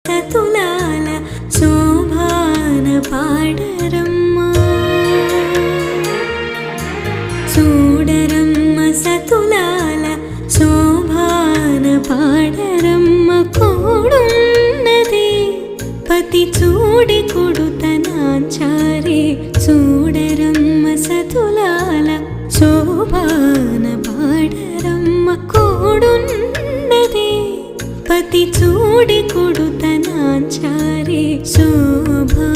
సతులాల శోభాన పాడరమ్మ చూడరమ్మ సతులాల శోభాన పాడరమ్మ కోడున్నది పతి చూడి కొడుతనాచారి చూడరమ్మ సతులాల శోభాన పాడరమ్మ కోడున్నది పతి చూడి కొడుతనాచారి శోభా